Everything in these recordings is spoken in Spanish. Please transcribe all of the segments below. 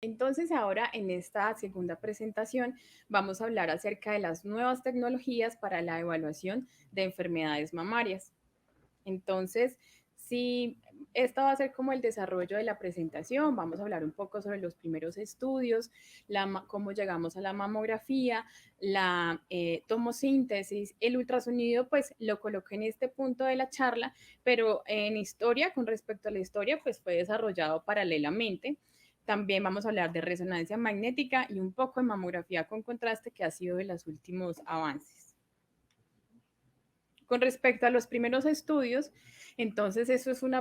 Entonces, ahora en esta segunda presentación vamos a hablar acerca de las nuevas tecnologías para la evaluación de enfermedades mamarias. Entonces, si esta va a ser como el desarrollo de la presentación, vamos a hablar un poco sobre los primeros estudios, cómo llegamos a la mamografía, la tomosíntesis, el ultrasonido, pues lo coloqué en este punto de la charla, pero en historia, con respecto a la historia, pues fue desarrollado paralelamente. También vamos a hablar de resonancia magnética y un poco de mamografía con contraste, que ha sido de los últimos avances. Con respecto a los primeros estudios, entonces eso es un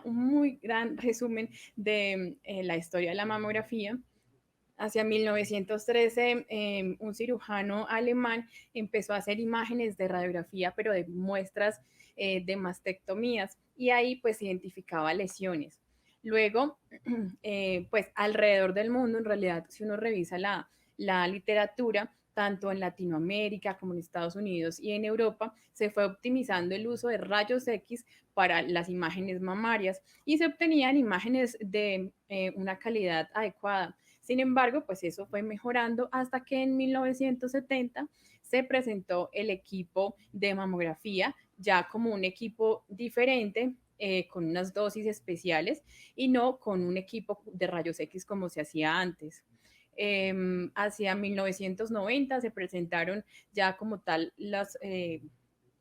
muy gran resumen de la historia de la mamografía. Hacia 1913, un cirujano alemán empezó a hacer imágenes de radiografía, pero de muestras de mastectomías, y ahí pues identificaba lesiones. Luego, pues alrededor del mundo, en realidad, si uno revisa la literatura, tanto en Latinoamérica como en Estados Unidos y en Europa, se fue optimizando el uso de rayos X para las imágenes mamarias y se obtenían imágenes de una calidad adecuada. Sin embargo, pues eso fue mejorando hasta que en 1970 se presentó el equipo de mamografía ya como un equipo diferente, con unas dosis especiales y no con un equipo de rayos X como se hacía antes. Hacia 1990 se presentaron ya como tal los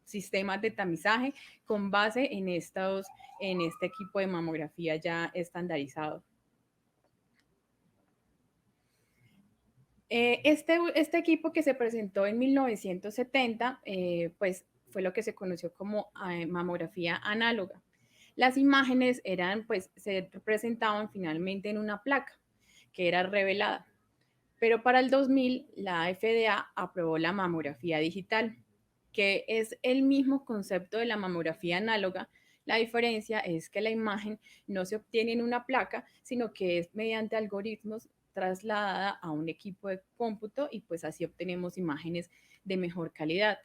sistemas de tamizaje con base en este equipo de mamografía ya estandarizado. Este equipo que se presentó en 1970, pues fue lo que se conoció como mamografía análoga. Las imágenes pues se presentaban finalmente en una placa que era revelada. Pero para el 2000, la FDA aprobó la mamografía digital, que es el mismo concepto de la mamografía análoga. La diferencia es que la imagen no se obtiene en una placa, sino que es mediante algoritmos trasladada a un equipo de cómputo y pues así obtenemos imágenes de mejor calidad.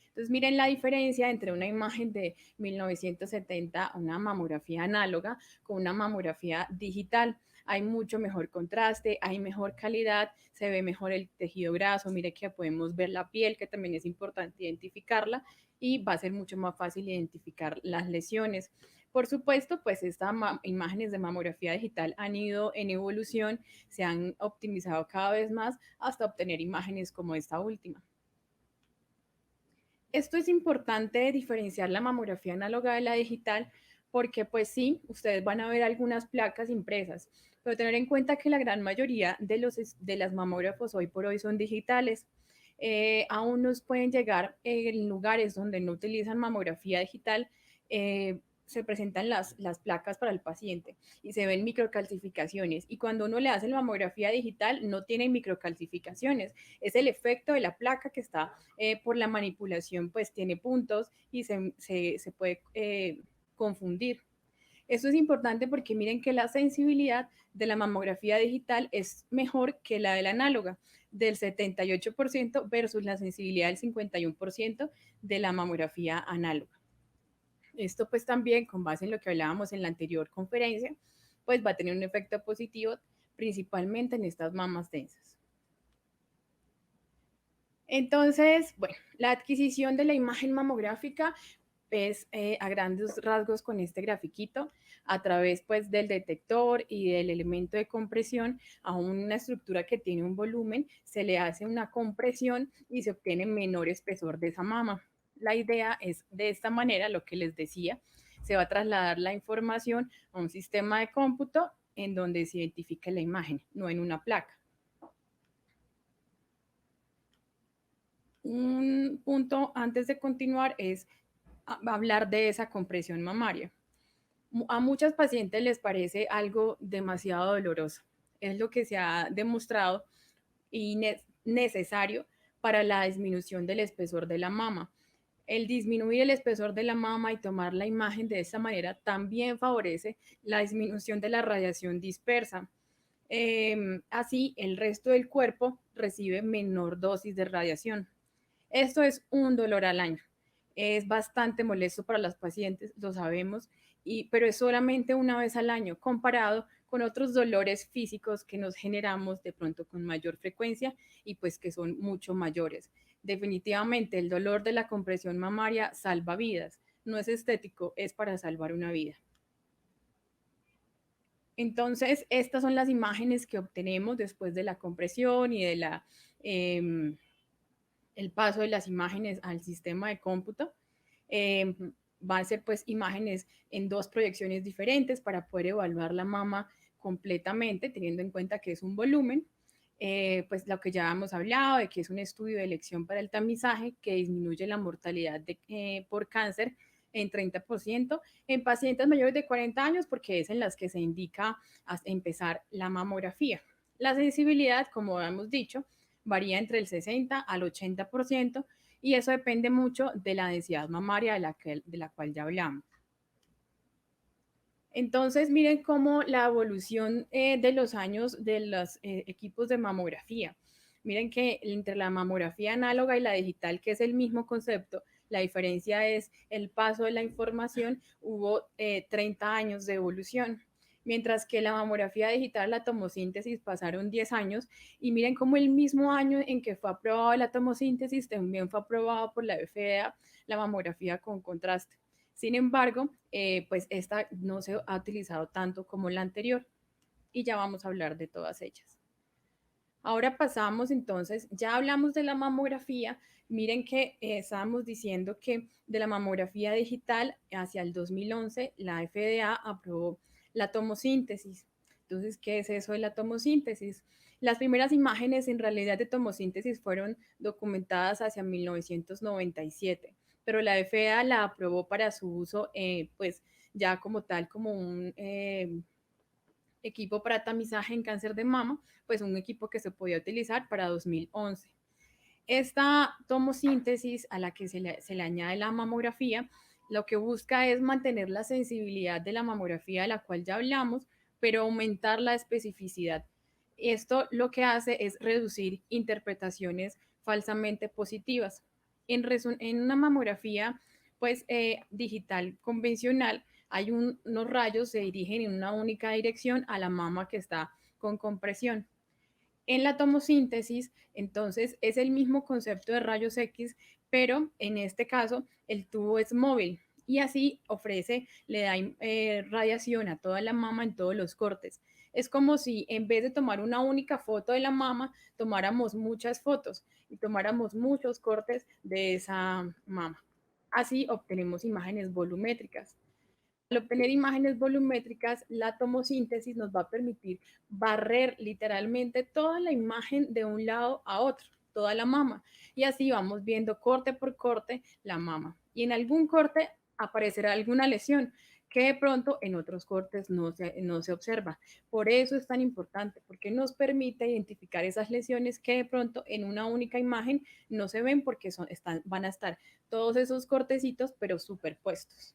Entonces, miren la diferencia entre una imagen de 1970, una mamografía análoga, con una mamografía digital. Hay mucho mejor contraste, hay mejor calidad, se ve mejor el tejido graso, mire que podemos ver la piel, que también es importante identificarla, y va a ser mucho más fácil identificar las lesiones. Por supuesto, pues estas imágenes de mamografía digital han ido en evolución, se han optimizado cada vez más hasta obtener imágenes como esta última. Esto es importante diferenciar la mamografía análoga de la digital porque pues sí, ustedes van a ver algunas placas impresas, pero tener en cuenta que la gran mayoría de las mamógrafos hoy por hoy son digitales. Aún nos pueden llegar en lugares donde no utilizan mamografía digital, se presentan las placas para el paciente y se ven microcalcificaciones. Y cuando uno le hace la mamografía digital, no tiene microcalcificaciones. Es el efecto de la placa que está por la manipulación, pues tiene puntos y se puede confundir. Esto es importante porque miren que la sensibilidad de la mamografía digital es mejor que la de la análoga, del 78% versus la sensibilidad del 51% de la mamografía análoga. Esto pues también, con base en lo que hablábamos en la anterior conferencia, pues va a tener un efecto positivo principalmente en estas mamas densas. Entonces, bueno, la adquisición de la imagen mamográfica es a grandes rasgos con este grafiquito a través pues del detector y del elemento de compresión a una estructura que tiene un volumen, se le hace una compresión y se obtiene menor espesor de esa mama. La idea es de esta manera, lo que les decía, se va a trasladar la información a un sistema de cómputo en donde se identifica la imagen, no en una placa. Un punto antes de continuar es hablar de esa compresión mamaria. A muchas pacientes les parece algo demasiado doloroso. Es lo que se ha demostrado y necesario para la disminución del espesor de la mama. El disminuir el espesor de la mama y tomar la imagen de esta manera también favorece la disminución de la radiación dispersa. Así, el resto del cuerpo recibe menor dosis de radiación. Esto es un dolor al año. Es bastante molesto para las pacientes, lo sabemos, pero es solamente una vez al año comparado con otros dolores físicos que nos generamos de pronto con mayor frecuencia y pues que son mucho mayores. Definitivamente el dolor de la compresión mamaria salva vidas, no es estético, es para salvar una vida. Entonces, estas son las imágenes que obtenemos después de la compresión y de eh, el paso de las imágenes al sistema de cómputo. Eh, Van a ser pues imágenes en dos proyecciones diferentes para poder evaluar la mama completamente, teniendo en cuenta que es un volumen. Pues lo que ya hemos hablado de que es un estudio de elección para el tamizaje que disminuye la mortalidad por cáncer en 30% en pacientes mayores de 40 años porque es en las que se indica hasta empezar la mamografía. La sensibilidad, como hemos dicho, varía entre el 60 al 80% y eso depende mucho de la densidad mamaria de la cual ya hablamos. Entonces, miren cómo la evolución de los años de los equipos de mamografía. Miren que entre la mamografía análoga y la digital, que es el mismo concepto, la diferencia es el paso de la información, hubo 30 años de evolución. Mientras que la mamografía digital, la tomosíntesis, pasaron 10 años. Y miren cómo el mismo año en que fue aprobada la tomosíntesis, también fue aprobado por la FDA la mamografía con contraste. Sin embargo, pues esta no se ha utilizado tanto como la anterior y ya vamos a hablar de todas ellas. Ahora pasamos entonces, ya hablamos de la mamografía, miren que estábamos diciendo que de la mamografía digital hacia el 2011 la FDA aprobó la tomosíntesis. Entonces, ¿qué es eso de la tomosíntesis? Las primeras imágenes en realidad de tomosíntesis fueron documentadas hacia 1997, pero la FDA la aprobó para su uso, pues ya como tal, como un equipo para tamizaje en cáncer de mama, pues un equipo que se podía utilizar para 2011. Esta tomosíntesis a la que se le añade la mamografía, lo que busca es mantener la sensibilidad de la mamografía de la cual ya hablamos, pero aumentar la especificidad. Esto lo que hace es reducir interpretaciones falsamente positivas. En una mamografía pues digital convencional hay unos rayos se dirigen en una única dirección a la mama que está con compresión. En la tomosíntesis, entonces, es el mismo concepto de rayos X, pero en este caso el tubo es móvil y así ofrece, le da radiación a toda la mama en todos los cortes. Es como si en vez de tomar una única foto de la mama, tomáramos muchas fotos y tomáramos muchos cortes de esa mama. Así obtenemos imágenes volumétricas. Al obtener imágenes volumétricas, la tomosíntesis nos va a permitir barrer literalmente toda la imagen de un lado a otro, toda la mama. Y así vamos viendo corte por corte la mama. Y en algún corte aparecerá alguna lesión que de pronto en otros cortes no se observa. Por eso es tan importante, porque nos permite identificar esas lesiones que de pronto en una única imagen no se ven porque van a estar todos esos cortecitos, pero superpuestos.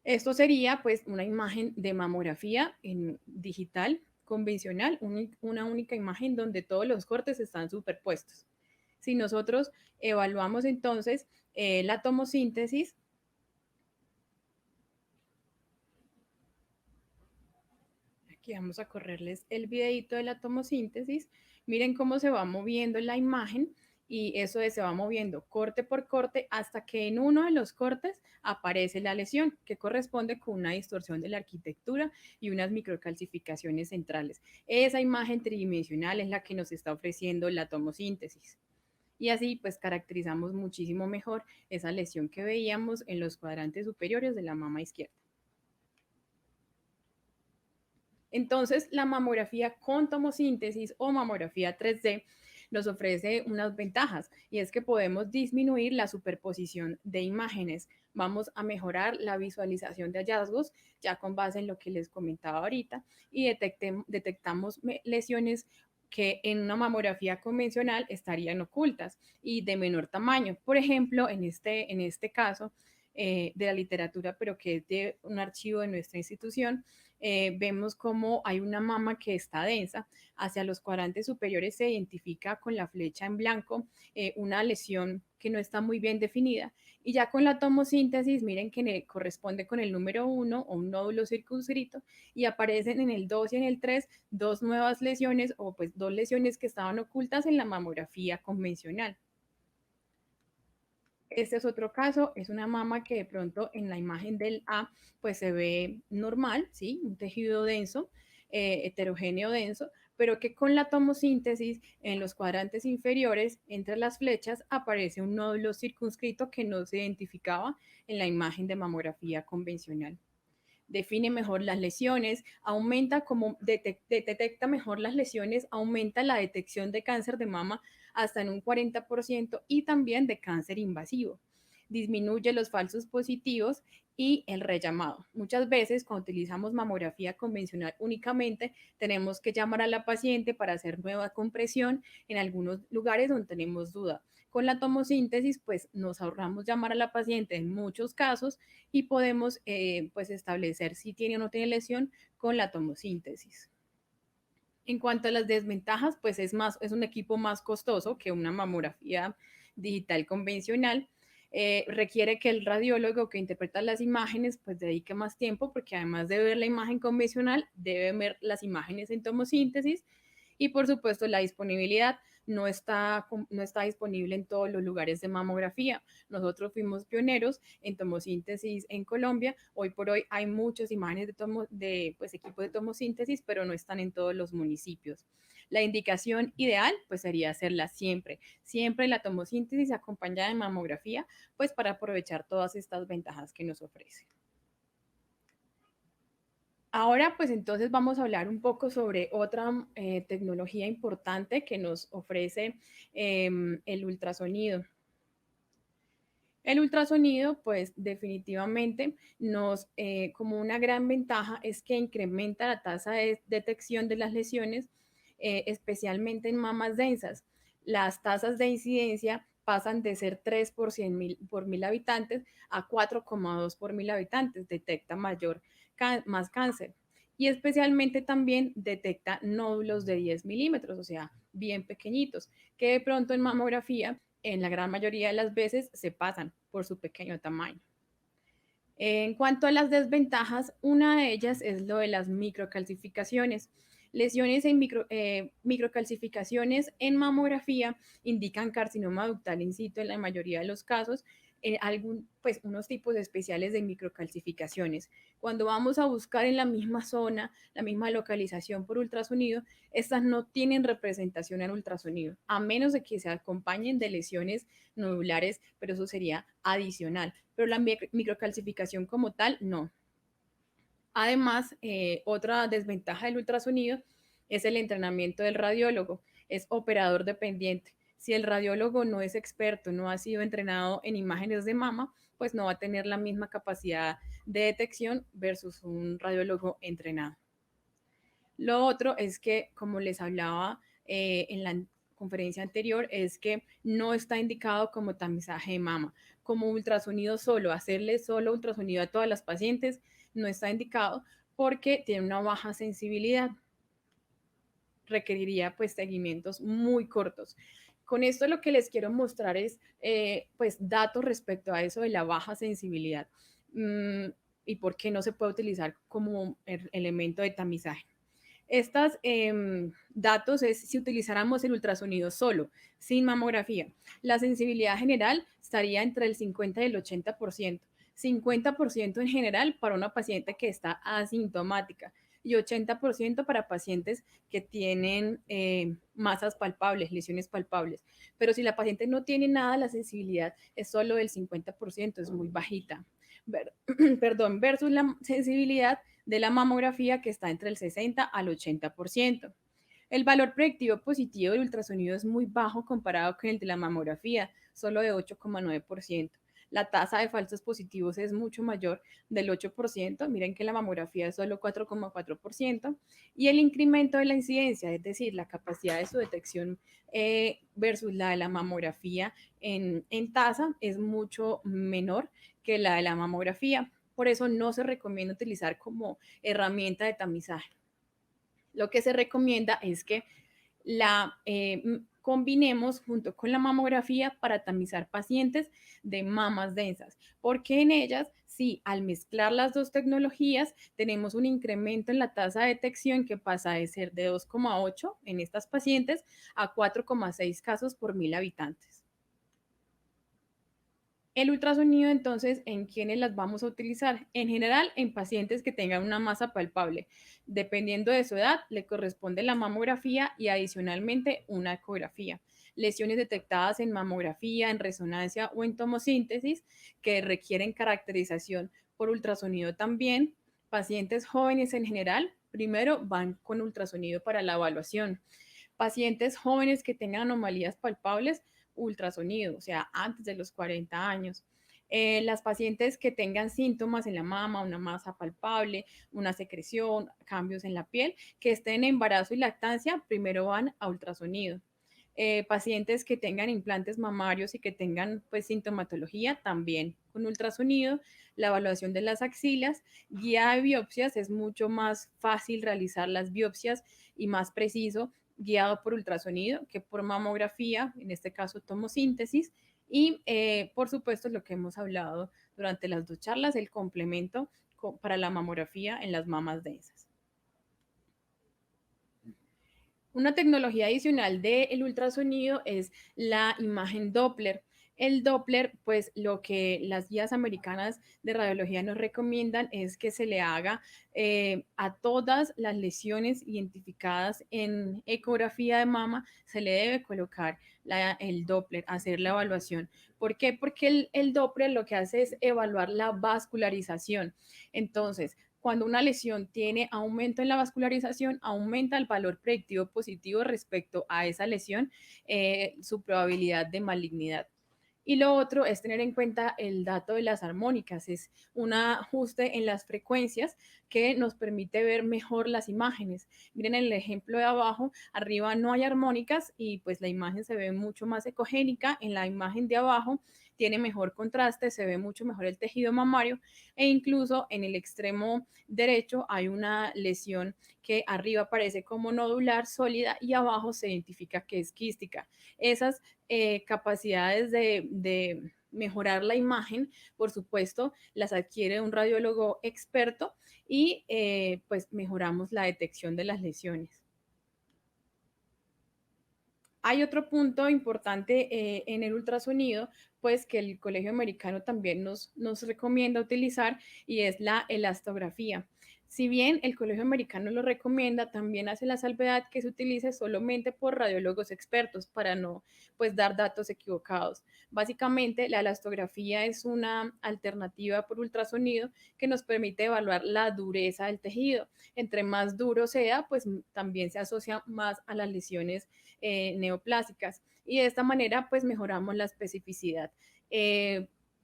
Esto sería pues una imagen de mamografía en digital convencional, una única imagen donde todos los cortes están superpuestos. Si nosotros evaluamos entonces la tomosíntesis, aquí vamos a correrles el videito de la tomosíntesis, miren cómo se va moviendo la imagen y eso se va moviendo corte por corte hasta que en uno de los cortes aparece la lesión que corresponde con una distorsión de la arquitectura y unas microcalcificaciones centrales. Esa imagen tridimensional es la que nos está ofreciendo la tomosíntesis. Y así pues caracterizamos muchísimo mejor esa lesión que veíamos en los cuadrantes superiores de la mama izquierda. Entonces, la mamografía con tomosíntesis o mamografía 3D nos ofrece unas ventajas y es que podemos disminuir la superposición de imágenes. Vamos a mejorar la visualización de hallazgos ya con base en lo que les comentaba ahorita y detectamos lesiones que en una mamografía convencional estarían ocultas y de menor tamaño. Por ejemplo, en este caso de la literatura, pero que es de un archivo de nuestra institución, vemos como hay una mama que está densa. Hacia los cuadrantes superiores se identifica con la flecha en blanco una lesión que no está muy bien definida. Y ya con la tomosíntesis, miren que corresponde con el número 1 o un nódulo circunscrito y aparecen en el 2 y en el 3 dos nuevas lesiones o pues dos lesiones que estaban ocultas en la mamografía convencional. Este es otro caso, es una mama que de pronto en la imagen del A pues se ve normal, ¿sí? Un tejido denso, heterogéneo denso, pero que con la tomosíntesis en los cuadrantes inferiores, entre las flechas, aparece un nódulo circunscrito que no se identificaba en la imagen de mamografía convencional. Define mejor las lesiones, aumenta como detecta mejor las lesiones, aumenta la detección de cáncer de mama hasta en un 40% y también de cáncer invasivo. Disminuye los falsos positivos y el rellamado. Muchas veces cuando utilizamos mamografía convencional únicamente tenemos que llamar a la paciente para hacer nueva compresión en algunos lugares donde tenemos duda. Con la tomosíntesis, pues nos ahorramos llamar a la paciente en muchos casos y podemos pues establecer si tiene o no tiene lesión con la tomosíntesis. En cuanto a las desventajas, pues es un equipo más costoso que una mamografía digital convencional. Requiere que el radiólogo que interpreta las imágenes pues dedique más tiempo porque además de ver la imagen convencional, debe ver las imágenes en tomosíntesis y por supuesto la disponibilidad no está disponible en todos los lugares de mamografía. Nosotros fuimos pioneros en tomosíntesis en Colombia. Hoy por hoy hay muchas imágenes de pues, equipos de tomosíntesis, pero no están en todos los municipios. La indicación ideal pues sería hacerla siempre, siempre la tomosíntesis acompañada de mamografía, pues para aprovechar todas estas ventajas que nos ofrece. Ahora, pues entonces vamos a hablar un poco sobre otra tecnología importante que nos ofrece el ultrasonido. El ultrasonido, pues definitivamente como una gran ventaja es que incrementa la tasa de detección de las lesiones, especialmente en mamas densas. Las tasas de incidencia pasan de ser 3 por mil habitantes a 4,2 por mil habitantes. Detecta más cáncer. Y especialmente también detecta nódulos de 10 milímetros, o sea, bien pequeñitos, que de pronto en mamografía en la gran mayoría de las veces se pasan por su pequeño tamaño. En cuanto a las desventajas, una de ellas es lo de las microcalcificaciones. Lesiones en microcalcificaciones en mamografía indican carcinoma ductal in situ en la mayoría de los casos, pues unos tipos especiales de microcalcificaciones. Cuando vamos a buscar en la misma zona, la misma localización por ultrasonido, estas no tienen representación en ultrasonido, a menos de que se acompañen de lesiones nodulares, pero eso sería adicional. Pero la microcalcificación como tal, no. Además, otra desventaja del ultrasonido es el entrenamiento del radiólogo. Es operador dependiente. Si el radiólogo no es experto, no ha sido entrenado en imágenes de mama, pues no va a tener la misma capacidad de detección versus un radiólogo entrenado. Lo otro es que, como les hablaba en la conferencia anterior, es que no está indicado como tamizaje de mama. Como ultrasonido solo, hacerle solo ultrasonido a todas las pacientes no está indicado porque tiene una baja sensibilidad. Requeriría pues seguimientos muy cortos. Con esto lo que les quiero mostrar es pues datos respecto a eso de la baja sensibilidad y por qué no se puede utilizar como elemento de tamizaje. Estos datos es si utilizáramos el ultrasonido solo, sin mamografía. La sensibilidad general estaría entre el 50 y el 80%. 50% en general para una paciente que está asintomática y 80% para pacientes que tienen masas palpables, lesiones palpables. Pero si la paciente no tiene nada, la sensibilidad es solo del 50%, es muy bajita. Perdón, versus la sensibilidad de la mamografía que está entre el 60 al 80%. El valor predictivo positivo del ultrasonido es muy bajo comparado con el de la mamografía, solo de 8,9%. La tasa de falsos positivos es mucho mayor del 8%, miren que la mamografía es solo 4,4%, y el incremento de la incidencia, es decir, la capacidad de su detección versus la de la mamografía en tasa es mucho menor que la de la mamografía. Por eso no se recomienda utilizar como herramienta de tamizaje. Lo que se recomienda es que la combinemos junto con la mamografía para tamizar pacientes de mamas densas, porque en ellas, sí, al mezclar las dos tecnologías, tenemos un incremento en la tasa de detección que pasa de ser de 2,8 en estas pacientes a 4,6 casos por 1000 habitantes. El ultrasonido, entonces, ¿en quiénes las vamos a utilizar? En general, en pacientes que tengan una masa palpable. Dependiendo de su edad, le corresponde la mamografía y adicionalmente una ecografía. Lesiones detectadas en mamografía, en resonancia o en tomosíntesis que requieren caracterización por ultrasonido también. Pacientes jóvenes en general, primero van con ultrasonido para la evaluación. Pacientes jóvenes que tengan anomalías palpables, ultrasonido, o sea, antes de los 40 años. Las pacientes que tengan síntomas en la mama, una masa palpable, una secreción, cambios en la piel, que estén en embarazo y lactancia, primero van a ultrasonido. Pacientes que tengan implantes mamarios y que tengan pues sintomatología también con ultrasonido, la evaluación de las axilas, guía de biopsias, es mucho más fácil realizar las biopsias y más preciso guiado por ultrasonido que por mamografía, en este caso tomosíntesis, y por supuesto lo que hemos hablado durante las dos charlas, el complemento para la mamografía en las mamas densas. Una tecnología adicional del ultrasonido es la imagen Doppler. El Doppler, pues lo que las guías americanas de radiología nos recomiendan es que se le haga a todas las lesiones identificadas en ecografía de mama, se le debe colocar el Doppler, hacer la evaluación. ¿Por qué? Porque el Doppler lo que hace es evaluar la vascularización. Entonces, cuando una lesión tiene aumento en la vascularización, aumenta el valor predictivo positivo respecto a esa lesión, su probabilidad de malignidad. Y lo otro es tener en cuenta el dato de las armónicas, es un ajuste en las frecuencias que nos permite ver mejor las imágenes. Miren el ejemplo de abajo, arriba no hay armónicas y pues la imagen se ve mucho más ecogénica, en la imagen de abajo tiene mejor contraste, se ve mucho mejor el tejido mamario e incluso en el extremo derecho hay una lesión que arriba parece como nodular sólida y abajo se identifica que es quística. Esas capacidades de mejorar la imagen, por supuesto, las adquiere un radiólogo experto y pues mejoramos la detección de las lesiones. Hay otro punto importante en el ultrasonido, pues que el Colegio Americano también nos recomienda utilizar y es la elastografía. Si bien el Colegio Americano lo recomienda, también hace la salvedad que se utilice solamente por radiólogos expertos para no pues dar datos equivocados. Básicamente, la elastografía es una alternativa por ultrasonido que nos permite evaluar la dureza del tejido. Entre más duro sea, pues también se asocia más a las lesiones neoplásicas y de esta manera pues mejoramos la especificidad.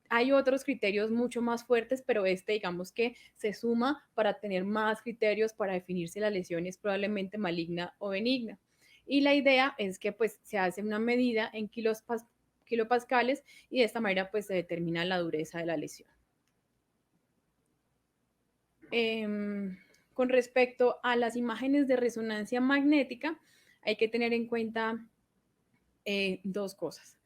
Hay otros criterios mucho más fuertes, pero este digamos que se suma para tener más criterios para definir si la lesión es probablemente maligna o benigna. Y la idea es que pues se hace una medida en kilopascales y de esta manera pues se determina la dureza de la lesión. Con respecto a las imágenes de resonancia magnética, hay que tener en cuenta dos cosas.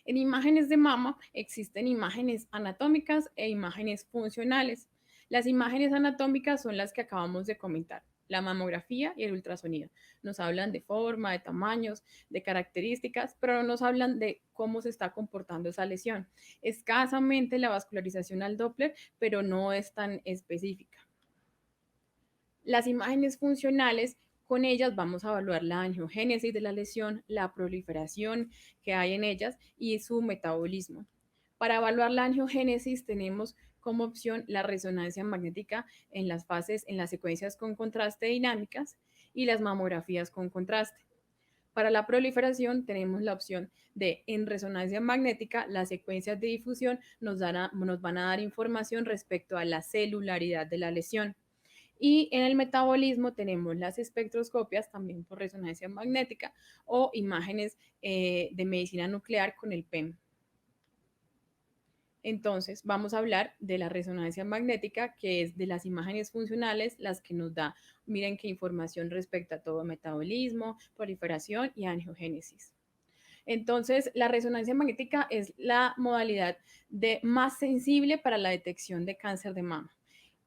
En imágenes de mama existen imágenes anatómicas e imágenes funcionales. Las imágenes anatómicas son las que acabamos de comentar, la mamografía y el ultrasonido. Nos hablan de forma, de tamaños, de características, pero no nos hablan de cómo se está comportando esa lesión. Escasamente la vascularización al Doppler, pero no es tan específica. Las imágenes funcionales, con ellas vamos a evaluar la angiogénesis de la lesión, la proliferación que hay en ellas y su metabolismo. Para evaluar la angiogénesis tenemos como opción la resonancia magnética en las fases, en las secuencias con contraste dinámicas y las mamografías con contraste. Para la proliferación tenemos la opción de en resonancia magnética, las secuencias de difusión nos van a dar información respecto a la celularidad de la lesión. Y en el metabolismo tenemos las espectroscopias también por resonancia magnética o imágenes de medicina nuclear con el PEM. Entonces, vamos a hablar de la resonancia magnética, que es de las imágenes funcionales, las que nos da, miren qué información respecto a todo metabolismo, proliferación y angiogénesis. Entonces, la resonancia magnética es la modalidad más sensible para la detección de cáncer de mama.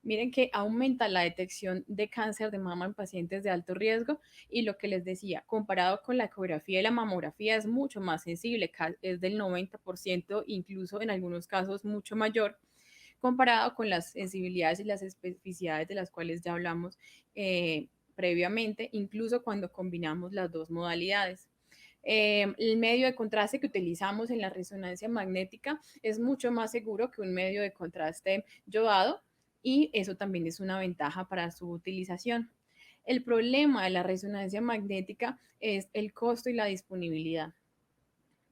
Miren que aumenta la detección de cáncer de mama en pacientes de alto riesgo y lo que les decía, comparado con la ecografía y la mamografía es mucho más sensible, es del 90%, incluso en algunos casos mucho mayor, comparado con las sensibilidades y las especificidades de las cuales ya hablamos previamente, incluso cuando combinamos las dos modalidades. El medio de contraste que utilizamos en la resonancia magnética es mucho más seguro que un medio de contraste yodado y eso también es una ventaja para su utilización. El problema de la resonancia magnética es el costo y la disponibilidad.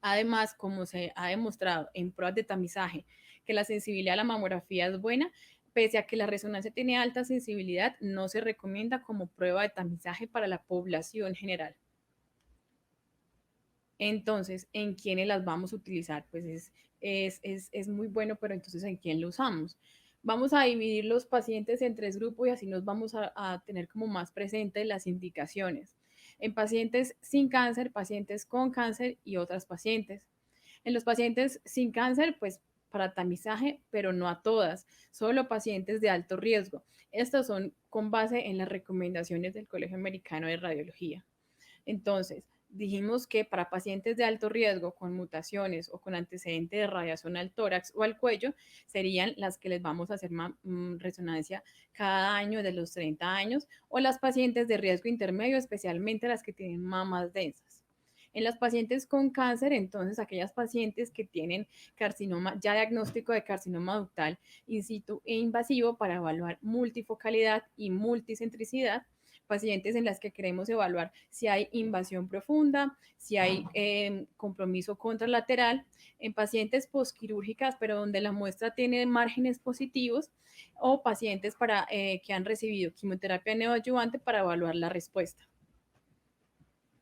Además, como se ha demostrado en pruebas de tamizaje que la sensibilidad a la mamografía es buena, pese a que la resonancia tiene alta sensibilidad, no se recomienda como prueba de tamizaje para la población general. Entonces, ¿en quiénes las vamos a utilizar? Pues es muy bueno, pero entonces, ¿en quién lo usamos? Vamos a dividir los pacientes en tres grupos y así nos vamos a tener como más presentes las indicaciones. En pacientes sin cáncer, pacientes con cáncer y otras pacientes. En los pacientes sin cáncer, pues para tamizaje, pero no a todas, solo pacientes de alto riesgo. Estos son con base en las recomendaciones del Colegio Americano de Radiología. Entonces, dijimos que para pacientes de alto riesgo con mutaciones o con antecedente de radiación al tórax o al cuello, serían las que les vamos a hacer resonancia cada año de los 30 años, o las pacientes de riesgo intermedio, especialmente las que tienen mamas densas. En las pacientes con cáncer, entonces aquellas pacientes que tienen carcinoma, ya diagnóstico de carcinoma ductal in situ e invasivo para evaluar multifocalidad y multicentricidad, pacientes en las que queremos evaluar si hay invasión profunda, si hay compromiso contralateral, en pacientes posquirúrgicas, pero donde la muestra tiene márgenes positivos, o pacientes que han recibido quimioterapia neoadyuvante para evaluar la respuesta.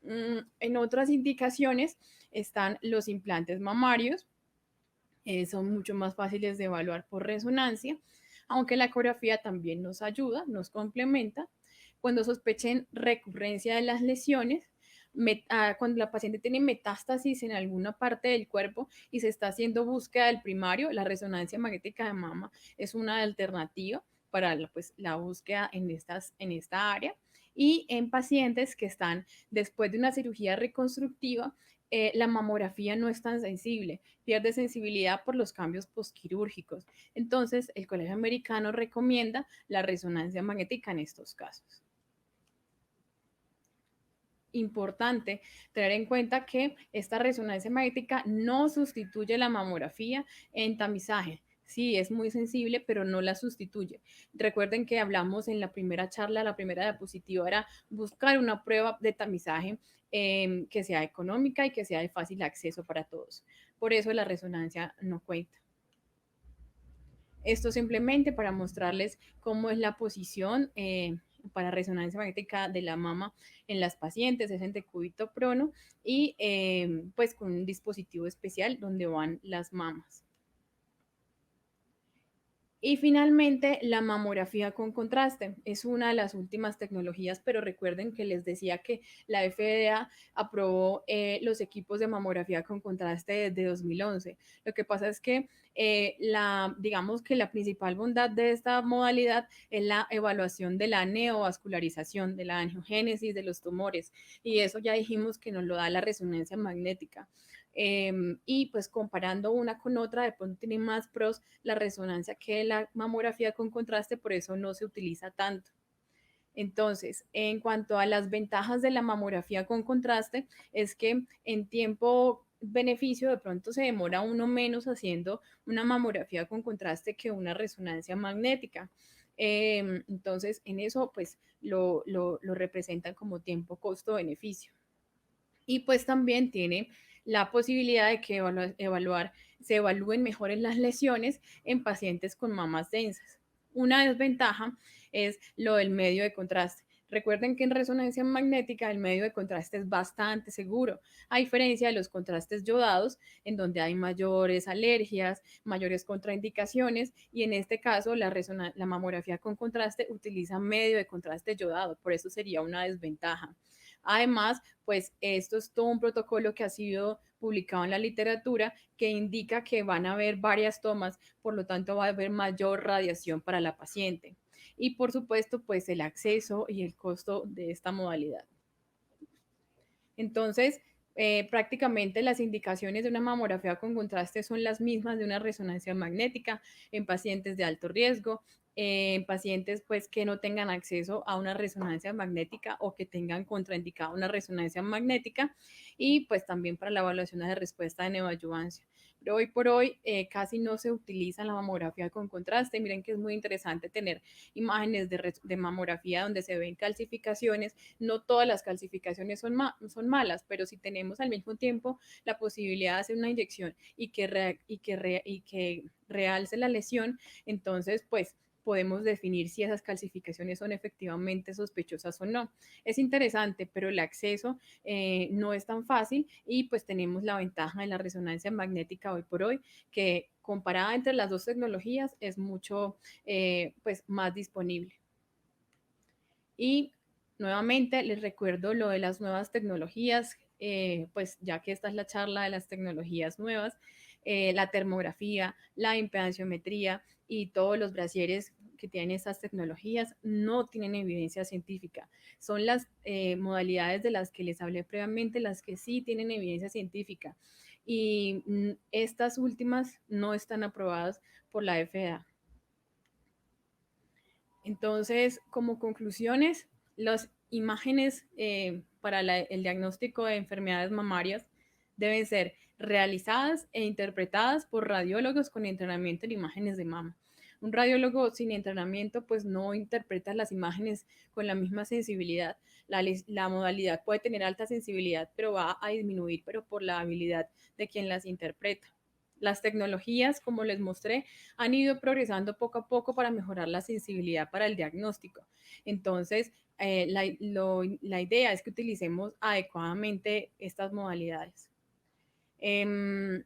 En otras indicaciones están los implantes mamarios, son mucho más fáciles de evaluar por resonancia, aunque la ecografía también nos ayuda, nos complementa. Cuando sospechen recurrencia de las lesiones, cuando la paciente tiene metástasis en alguna parte del cuerpo y se está haciendo búsqueda del primario, la resonancia magnética de mama es una alternativa para pues, la búsqueda en esta área. Y en pacientes que están después de una cirugía reconstructiva, la mamografía no es tan sensible, pierde sensibilidad por los cambios postquirúrgicos. Entonces, el Colegio Americano recomienda la resonancia magnética en estos casos. Importante tener en cuenta que esta resonancia magnética no sustituye la mamografía en tamizaje. Sí, es muy sensible, pero no la sustituye. Recuerden que hablamos en la primera charla, la primera diapositiva era buscar una prueba de tamizaje que sea económica y que sea de fácil acceso para todos. Por eso la resonancia no cuenta. Esto simplemente para mostrarles cómo es la posición para resonancia magnética de la mama en las pacientes, es en decúbito prono y pues con un dispositivo especial donde van las mamas. Y finalmente, la mamografía con contraste es una de las últimas tecnologías, pero recuerden que les decía que la FDA aprobó los equipos de mamografía con contraste desde 2011. Lo que pasa es que digamos que la principal bondad de esta modalidad es la evaluación de la neovascularización, de la angiogénesis de los tumores, y eso ya dijimos que nos lo da la resonancia magnética. Y pues comparando una con otra, de pronto tiene más pros la resonancia que la mamografía con contraste, por eso no se utiliza tanto. Entonces, en cuanto a las ventajas de la mamografía con contraste, es que en tiempo beneficio de pronto se demora uno menos haciendo una mamografía con contraste que una resonancia magnética. Entonces, en eso pues lo representan como tiempo costo-beneficio. Y pues también tiene la posibilidad de que se evalúen mejores las lesiones en pacientes con mamas densas. Una desventaja es lo del medio de contraste. Recuerden que en resonancia magnética el medio de contraste es bastante seguro, a diferencia de los contrastes yodados, en donde hay mayores alergias, mayores contraindicaciones, y en este caso la mamografía con contraste utiliza medio de contraste yodado, por eso sería una desventaja. Además, pues esto es todo un protocolo que ha sido publicado en la literatura que indica que van a haber varias tomas, por lo tanto va a haber mayor radiación para la paciente. Y por supuesto, pues el acceso y el costo de esta modalidad. Entonces, prácticamente las indicaciones de una mamografía con contraste son las mismas de una resonancia magnética en pacientes de alto riesgo, en pacientes pues que no tengan acceso a una resonancia magnética o que tengan contraindicada una resonancia magnética, y pues también para la evaluación de respuesta de neoadyuvancia. Pero hoy por hoy casi no se utiliza la mamografía con contraste. Miren que es muy interesante tener imágenes de mamografía donde se ven calcificaciones. No todas las calcificaciones son malas, pero si tenemos al mismo tiempo la posibilidad de hacer una inyección y que realce la lesión, entonces pues podemos definir si esas calcificaciones son efectivamente sospechosas o no. Es interesante, pero el acceso no es tan fácil, y pues tenemos la ventaja de la resonancia magnética hoy por hoy, que comparada entre las dos tecnologías es mucho pues más disponible. Y nuevamente les recuerdo lo de las nuevas tecnologías, pues ya que esta es la charla de las tecnologías nuevas, la termografía, la impedanciometría y todos los brasieres que tienen estas tecnologías no tienen evidencia científica. Son las modalidades de las que les hablé previamente las que sí tienen evidencia científica, y estas últimas no están aprobadas por la FDA. Entonces, como conclusiones, las imágenes para el diagnóstico de enfermedades mamarias deben ser realizadas e interpretadas por radiólogos con entrenamiento en imágenes de mama. Un radiólogo sin entrenamiento pues no interpreta las imágenes con la misma sensibilidad. La modalidad puede tener alta sensibilidad, pero va a disminuir, pero por la habilidad de quien las interpreta. Las tecnologías, como les mostré, han ido progresando poco a poco para mejorar la sensibilidad para el diagnóstico. Entonces, la idea es que utilicemos adecuadamente estas modalidades. Eh,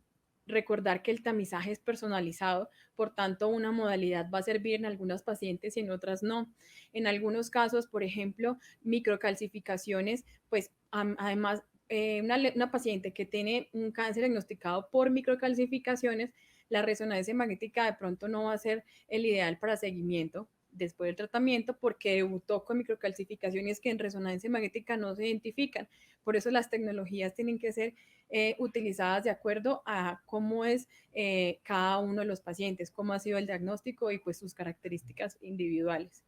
Recordar que el tamizaje es personalizado, por tanto, una modalidad va a servir en algunas pacientes y en otras no. En algunos casos, por ejemplo, microcalcificaciones, pues además, una paciente que tiene un cáncer diagnosticado por microcalcificaciones, la resonancia magnética de pronto no va a ser el ideal para seguimiento después del tratamiento, porque debutó con microcalcificaciones que en resonancia magnética no se identifican. Por eso las tecnologías tienen que ser utilizadas de acuerdo a cómo es cada uno de los pacientes, cómo ha sido el diagnóstico y pues sus características individuales.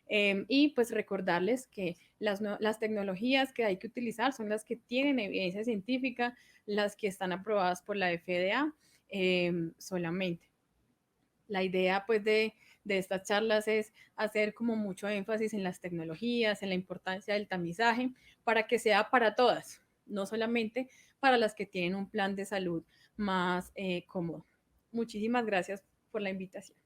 Y pues recordarles que las tecnologías que hay que utilizar son las que tienen evidencia científica, las que están aprobadas por la FDA solamente. La idea pues de estas charlas es hacer como mucho énfasis en las tecnologías, en la importancia del tamizaje, para que sea para todas, no solamente para las que tienen un plan de salud más cómodo. Muchísimas gracias por la invitación.